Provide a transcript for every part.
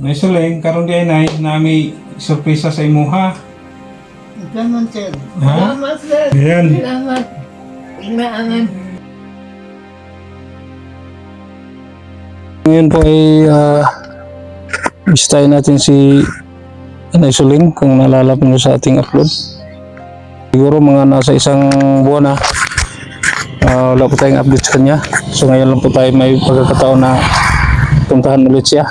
May suling, karon di ay nay, na may sorpresa sa imuha. Salamat, sir. Ha? Salamat, sir. Ayan. Salamat. Inaaman. Ngayon po ay bisitahin natin si Nanay Suling kung naalala po niyo sa ating upload. Siguro mga nasa isang buwan na wala po tayong update sa kanya. So ngayon lang po tayo may pagkakataon na puntahan ulit siya.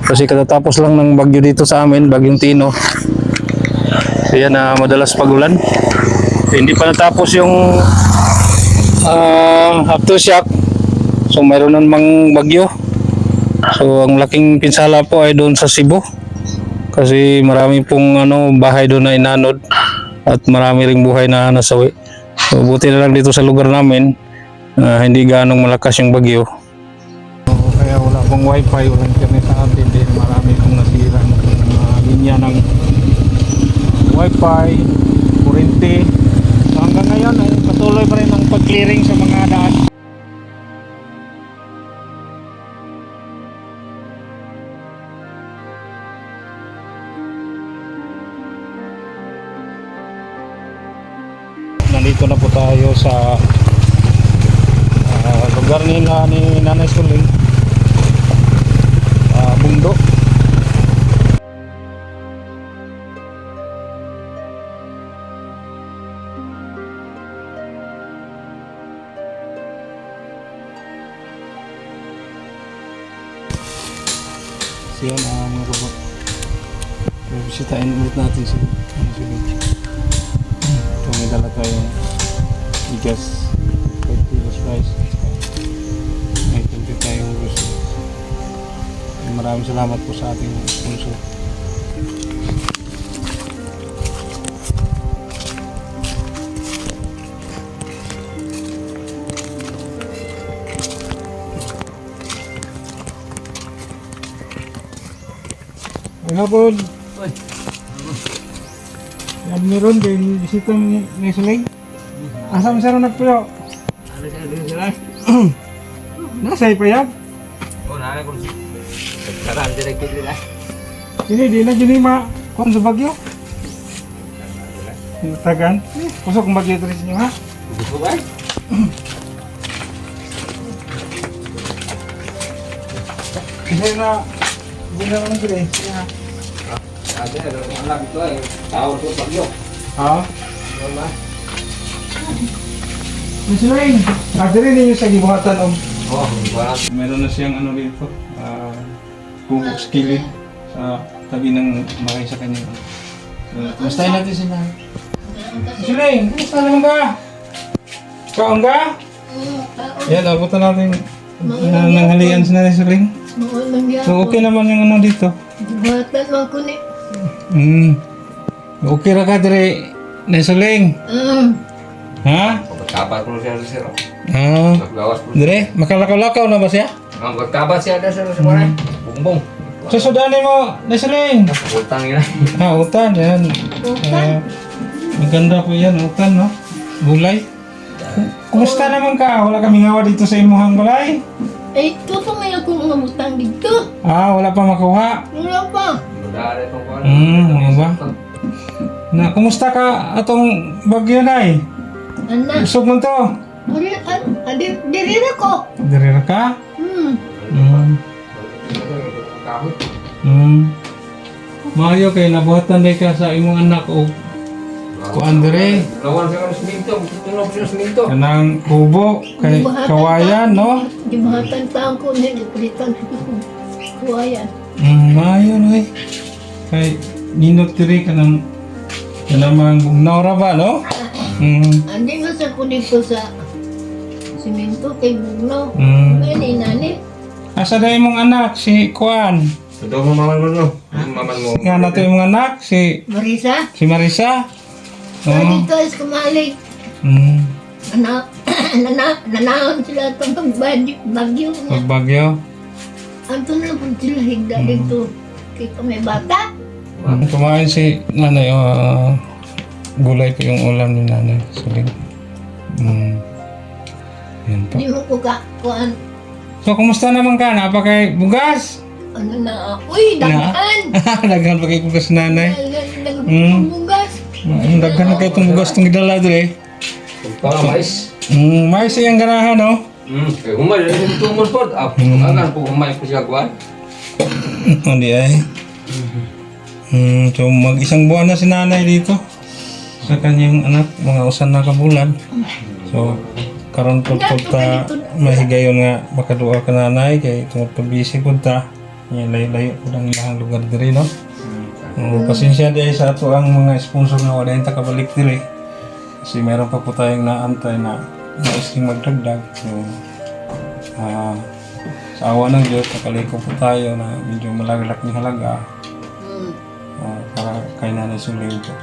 Kasi katatapos lang ng bagyo dito sa amin, bagyong Tino. Kaya na madalas pagulan. Hindi pa natapos yung aftershock. So mayroon namang bagyo. So ang laking pinsala po ay doon sa Cebu. Kasi marami pong bahay doon na inanod at marami ring buhay na nasawi. So buti na lang dito sa lugar namin hindi ganong malakas yung bagyo. Kaya wala pong wifi, walang internet sa atin. Dahil marami pong nasira ng linya ng wifi, kurente. So hanggang ngayon ay patuloy pa rin ang pag-clearing sa mga daan. Nandito na po tayo sa lugar nila ni Nanay Suling, Bundo. Siya na mga baba. Bisitahin ulit natin si Nanay Suling. Ito may dala tayong bigas, 5 kilos rice, may 20 tayong gusto. Maraming salamat po sa ating sponsor. Ay hapon. Yan meron din bisita ni Suling. Asam sa ron nagpuyo? Ano siya din sila? Nasay pa yan? Oh, nana ko si. Karaan direct nila. Di na gini kung sa bagyo. Tagan. Kusok kung bagyo ito rin niyo ha? Gusto ba? Kasi na, hindi na naman sila eh. Sige ha. Ada ada anak itu ay tahu tu bagyo. Ha? Mama. Miss Lane, rin ninyo sa gibuhatan o. Oh, buat Meron na siyang dito, kubok skillet sa tabi ng bahay sa kanya. So, kumustahin natin sila. Miss Lane, kumusta naman ka? Kaon ka? Yan, abutan natin nanghalian si Nanay Suling. Maulang yan. So, okay naman yung dito. Buhatan mo ko ni. Okay ra ka dire, Nanay Suling. Ha? kabat ko siya sa siro. Gawas ko. Dire, makalakaw-lakaw na ba siya? Ang kabat siya ada sa semua. Bumbong. Susudani mo, Nanay Suling. Utang nila. Utan, yan. Utan? Maganda po yan, utan, no? Gulay. Kumusta naman ka? Wala kaming awa dito sa imuhang balay? Eh, ito may akong mga utang dito. Wala pa makuha. Wala pa. Budare tong kuan. Ano ba? Na, kumusta ka atong bagyo na eh? Anak. Usog mo to. Diri na ko. Dirira ka? Kahoy. Mayo kay nabuhatan day ka sa imong anak o kuan dire. Lawan sa siminto, tunog sa siminto. Kanang kubo, kay kawayan, no? Dibuhatan pa ako na nagpalitan ko. Kuwayan. Mayo no eh. Kay ninot diri ka ng kanamang bugnaw ra ba, no? Andi nga sa ko dito sa simento kay Bugno. Ngayon nani. Asa na imong anak si Kuan? Ito mo maman mo no. Maman mo. Nga nato imong anak si Marisa. Marisa. Dito is kumalig. Nanahon sila itong bagyo nga. Pagbagyo. Anto na po sila higda dito. Kaya may bata. Kumain si nanay. Gulay ko yung ulam ni Nanay Suling. Yan po. Di mo ko kuan. So, kumusta naman ka? Napakay bugas? Ano na, uy, daghan! Daghan pa kayo kung kas nanay. Bugas. Daghan na kayo itong bugas itong idala dire. Para mais. Mais siyang ganahan, no? Kaya humay na rin ito mo sport. Agan po humay po siya kuhan. Hindi ay. So mag-isang buwan na si nanay dito. Sa kanyang anak, mga usan na kabulan. So, karon po ta mahigayon nga makaduha ka nanay kay tungod pagbisi po ta. Layo-layo po ng ilang lugar diri, no? Pasensya di sa ato ang mga sponsor na wala yung takabalik diri. Kasi meron pa po tayong naantay na naising magdagdag. So, sa awa ng Diyos, nakaliko po tayo na medyo malagalak ng halaga para kay Nanay Suling po.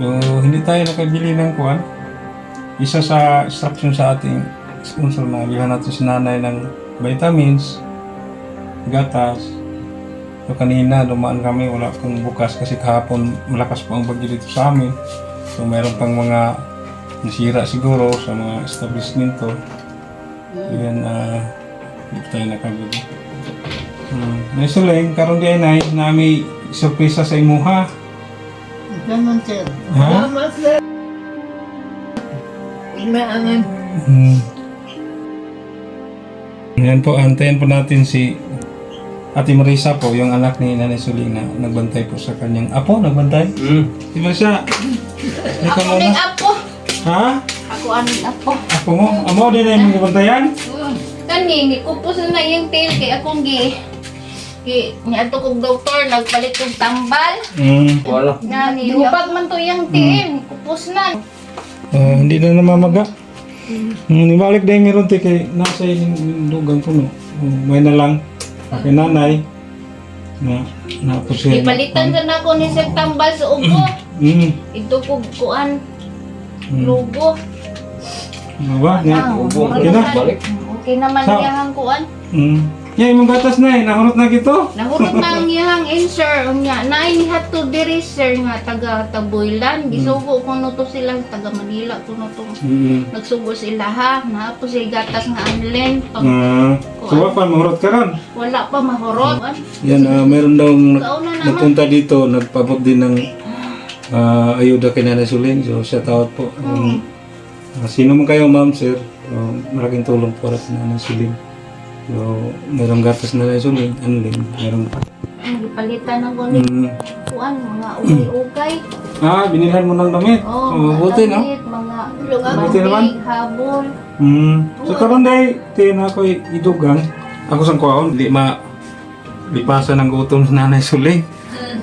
So, hindi tayo nakabili ng kuwan. Isa sa instruction sa ating sponsor na bilhan natin si Nanay ng vitamins, gatas. So, kanina dumaan kami, wala pong bukas kasi kahapon malakas po ang bagyo dito sa amin. So, meron pang mga nasira siguro sa mga establishmento. Yan, hindi tayo nakabili. May Suling, karon di ay na may sorpresa sa imuha. Salamat, sir. Ha? Salamat, sir. Imaangan. Yan po, antayin po natin si Ate Marisa po, yung anak ni Nanay Suling na nagbantay po sa kanyang apo, nagbantay? Di ba siya? Ikaw Ako muna. ning apo. Ha? Ako aning apo. Ako mo? Amo din na yung nabantayan? Kani, kupos na yung tail kay akong ni ato kong doktor, nagpalit kong tambal. Wala. Na, nilupag man to yung tail, kupos na. Hindi na namamaga. Nibalik dahil meron tayo kay nasa yung dugang ko, no? May na lang. Kay nanay. Na po siya. Ipalitan na ako ni Sir Tambal sa ubo. Ito kong kuan, lugo. Ano ba? Okay na? Balik. Okay naman Sa- niyang kuan. Yan, yung gatas na nahurot na gito. Nahurot na ang iyang insert. Unya, naay ni hato diri sir nga taga Taboylan. Gisugo ko no to sila taga Manila ko no to. Nagsugo sila ha. Napo si gatas nga anlen. So, pa mahurot ka ron. Wala pa mahurot. Yan, meron daw Kauna naman. nagpunta dito, nagpabot din ng ayuda kay Nanay Suling. So, shout out po. Sino man kayo, ma'am, sir, malaking tulong para sa Nanay Suling. So, merong gatas na Nanay Suling, anling, meron pa. Gipalitan ng kuan kuan mga ugay-ugay. Binilhan mo ng damit. Oh, Buti, no? damit, mga Buti naman. banding, habol. So, karon day, tina ko idugang. Ako sang kuwaon, di lipasan ng gutom sa Nanay Suling.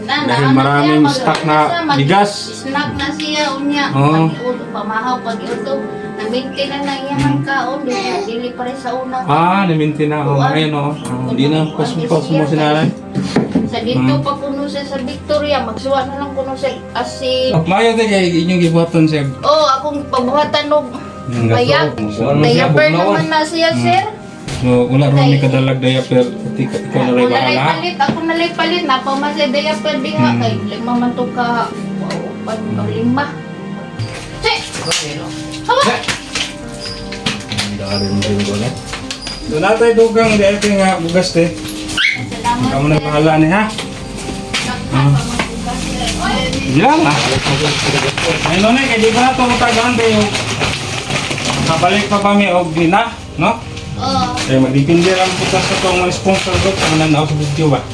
Dahil maraming stock na bigas. Snack na siya unya. Oo. Pag-iuto, pamahaw, pag-iuto. Naminti na na iyang kaon. Dili pa rin sa una. Naminti na. Ayun o. Hindi na pas mo si Nanay. Sa dito pa kuno siya sa Victoria. Magsuwa na lang kuno siya asi. Mayo tayo kay inyong gibuhaton siya. Oh, akong pabuhatan og bayag. Ano siya, Diaper bugnawan. naman na siya, sir. So, wala ron may kadalag diaper. Ikaw na rin bahala. Palit, ako palit. Napamasa diaper diha. Kay lima man to ka. Wow, pang lima. Che! Hawa! So, natay dugang diaper nga bugas te. Salamat. Ikaw na bahala ni ha. Diyan ha. Ayun na, kaya di ba na ito matagaan tayo. Kabalik pa kami o gina, no? Oh. Kaya magdipindi lang po sa itong mga sponsor ko kung nananaw sa video ba.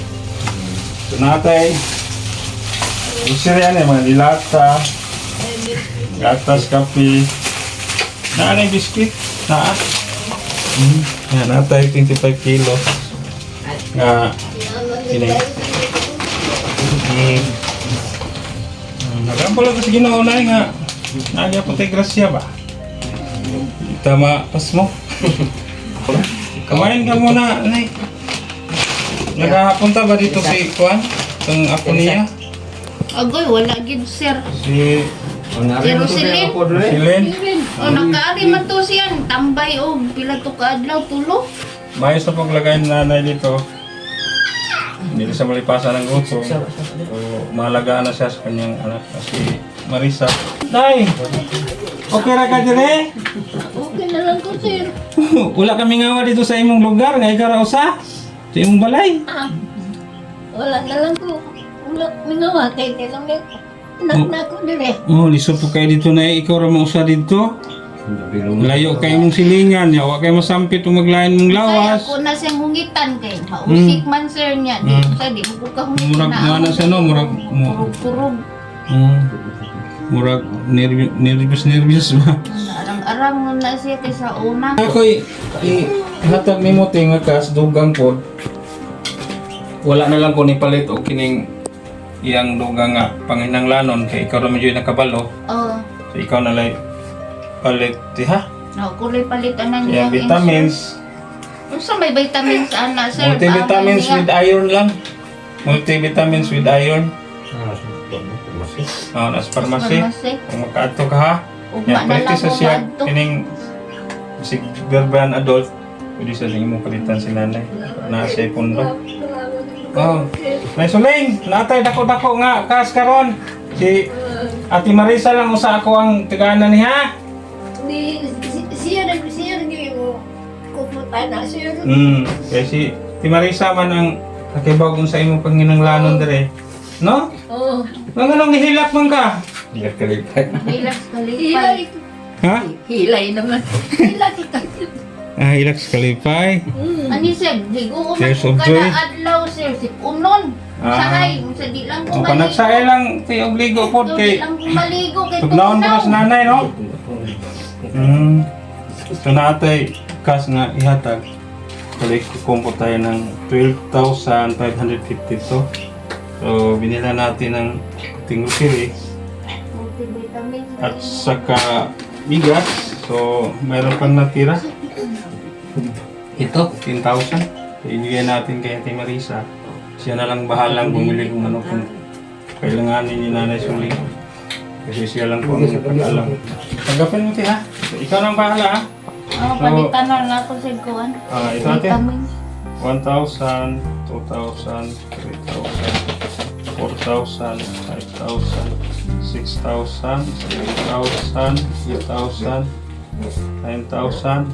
So natay, isir yan mga dilata, gatas, kape, naanay biskuit, naa. Yan, natay 25 kilos. Nga, kinay. Nagambala ko sa ginaunay nga, nagya po tayo grasya ba? Tama, pas mo. Kamain ka muna, Nay. Naghahapunta ba dito si Juan? Itong apo niya? Agoy, wala gid sir. Si Pero silin. Silen? O nakaari man to siya. Tambay o pila to kaadlaw tulo. Mayos na paglagay ng nanay dito. Hindi siya malipasan ng gutom. So, mahalagaan na siya sa kanyang anak na si Marisa. Nay! Okay ra ka dire? Okay na lang ko, sir. Wala kami ngawa dito sa imong lugar, nga ikaw ra usa. Sa imong balay. Wala na lang ko. Wala, minawa kay lang nito. Anak na ako dire. Oh, lisod po kayo dito na ikaw ra mausa dito. Layo kayo mong silingan, yawa kayo masampit o maglain mong Kaya lawas. ako na siyang hungitan kay mausik man sir niya. Di sa di mo ka hungitan Murag mana siya no, murag Purog-purog. murag nervous ba? Arang-arang mo na siya kaysa una. Ako ihatag nimo tinga kas dugang pod. Wala na lang ko ni palit o kining iyang dugang nga panginanglanon kay ikaw ra medyo nakabalo. Oh, So ikaw na lang palit ha. kulay palitan na Yung niya. vitamins, Unsa may vitamins ana sir? multivitamins with iron lang. Multivitamins with iron. Oh, nas pharmacy. Kung makaadto ka ha. Ugma Yan, na pwede lang sa ko siya, adto. kining si Gerban adult, pwede sa mo palitan si nanay. Na siya pundo. Oh, may suling, natay dako-dako nga, kas karon. Si Ate Marisa lang usa ako ang tagana niya. Siya mo kuputan na siya. Kaya si Ate Marisa man ang kakibaw kung sa imong panginanglanon dire. No? Oo. Mga nang nihilak man ka? Lihat kalipay. Relax kalipay. Ha? Hilay naman. Hilay ka. Ah, hilak sa kalipay. Ani sir, higo ko Tears man of ko joy. kada adlaw sir, si Unon. Ah. Sahay, sa di lang ko O panagsay lang ti og ligo pod Di kay lang ko maligo kay tugnaon pa sa nanay no? So natay kas nga ihatag. Balik ko tayo ng 12,550 to. So binila natin ng tinggupiri Multivitamins. at saka bigas. So mayroon pang natira. Ito, 10,000. So, ibigay natin kay Ate Marisa. Siya na lang bahalang bumili kung ano kung kailanganin ni Nanay Suling. Kasi siya lang po ang pag-alam. Tanggapin mo, ha? So, ikaw nang bahala, ha? Palitan na lang ako sa kuwan. Ito natin. Vitamins. 1,000, 2,000, 3,000, 4,000, 5,000, 6,000, 7,000, 8,000, 9,000,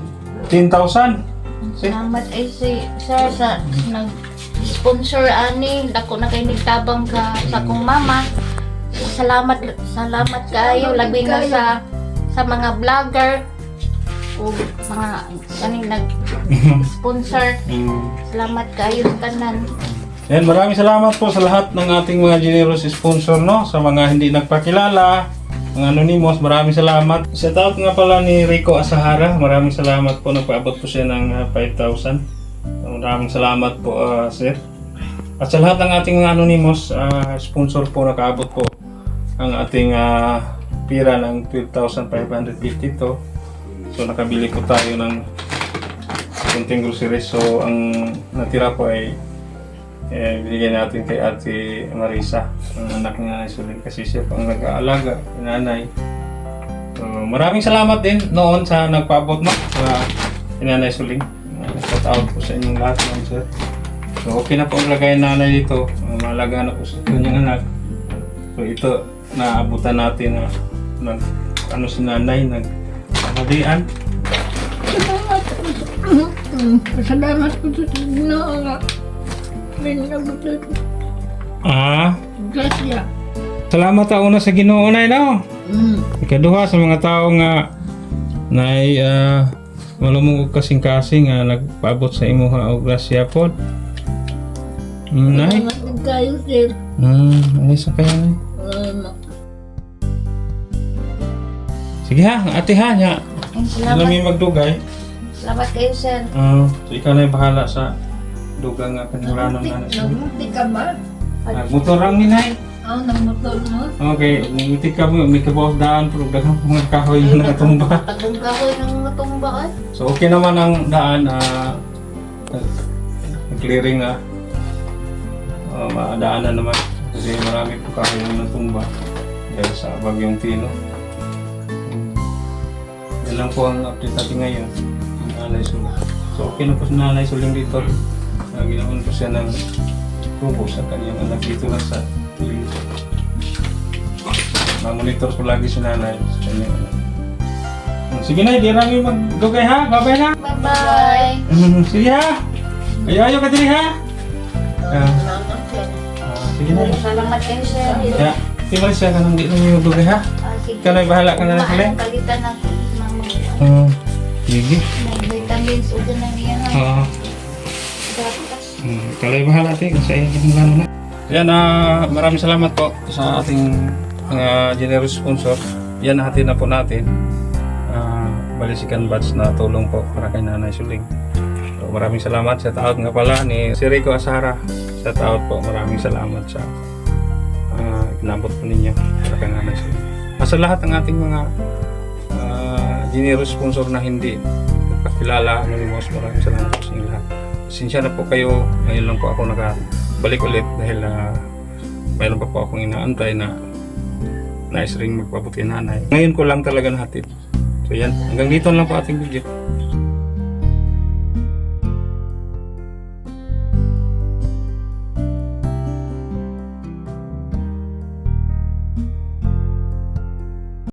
10,000. Salamat ay si sir sa nag-sponsor ani. Dako na kay nagtabang ka sa akong mama. Salamat kayo labi na sa mga vlogger o mga kaning nag-sponsor. Salamat kayo sa tanan. Yan, maraming salamat po sa lahat ng ating mga generous sponsor, no? Sa mga hindi nagpakilala, mga anonymous, maraming salamat. Shout out nga pala ni Rico Asahara. Maraming salamat po. Nagpaabot po siya ng 5,000. Maraming salamat po, sir. At sa lahat ng ating mga anonymous sponsor po, nakaabot po ang ating pira ng 12,550 to. So nakabili po tayo ng kunting groceries. So ang natira po ay binigyan natin kay Ate Marisa, ang anak ni Nanay Suling, kasi siya pang nag-aalaga, nanay. So, maraming salamat din noon sa nagpaabot mo sa Nanay Suling. Shout out po sa inyong lahat, ma'am sir. So okay na po ang lagay nanay dito. Malaga na po sa kanyang anak. So ito, naabutan natin na ano si nanay, nagkamalian. Salamat po sa Ginoo nga. May nagbutot. Gracias. Salamat ta una sa Ginoo nay no. Ikaduha sa mga tao nga nay malumong og kasing-kasing nga nagpaabot sa imuha og grasya pod. Nay. Salamat kayo sir. Ano sa kaya nay? Sige ha, ate ha nya. Alam mo magdugay. Salamat kayo sir. So ikaw na yung bahala sa dugang nga kanulanan na siya. Nagmuti ka ba? Motor lang ni nay. Nagmotor mo. Okay, nangiti ka mo, may kabawas daan, pero daghang mga kahoy na natumba. Tagong kahoy ng matumbaan. So okay naman ang daan, clearing na maadaanan naman. Kasi marami po kahoy na natumba dahil sa bagyong Tino. Yan lang po ang update natin ngayon. Nanay Suling. So okay na po si Nanay Suling dito. Ginawan po siya ng tubo sa kanyang anak dito lang sa piling. Mamonitor ko lagi si nanay sa kanyang anak. Sige na, di rami magdugay ha. Bye-bye na. Bye-bye. Sige ha. Ayo ka diri ha. Sige na. Salamat kayo, sir. Ya, tinggal siya ka nang di na yung dugay ha. Sige. Ikaw na bahala ka na lang sila. Kalitan ako. Mama. Sige. Vitamins o ganun yan. Oo. Gatas. Kalau bahala natin sa inyong lalo na. Yan, maraming salamat po sa ating mga generous sponsor. Yan, natin na po natin. Balisikan Batch na tulong po para kay Nanay Suling. So, maraming salamat. Shout out nga pala ni si Rico Asara. Shout out po. Maraming salamat sa inabot po ninyo para kay Nanay Suling. Sa lahat ng ating mga generous sponsor na hindi nagpakilala, anonymous, maraming salamat po sa inyo lahat. Sinsya na po kayo. Ngayon lang po ako nakabalik ulit dahil mayroon pa po akong inaantay na nais ring magpabuti nanay. Ngayon ko lang talaga nahatid. So yan, hanggang dito lang po ating video.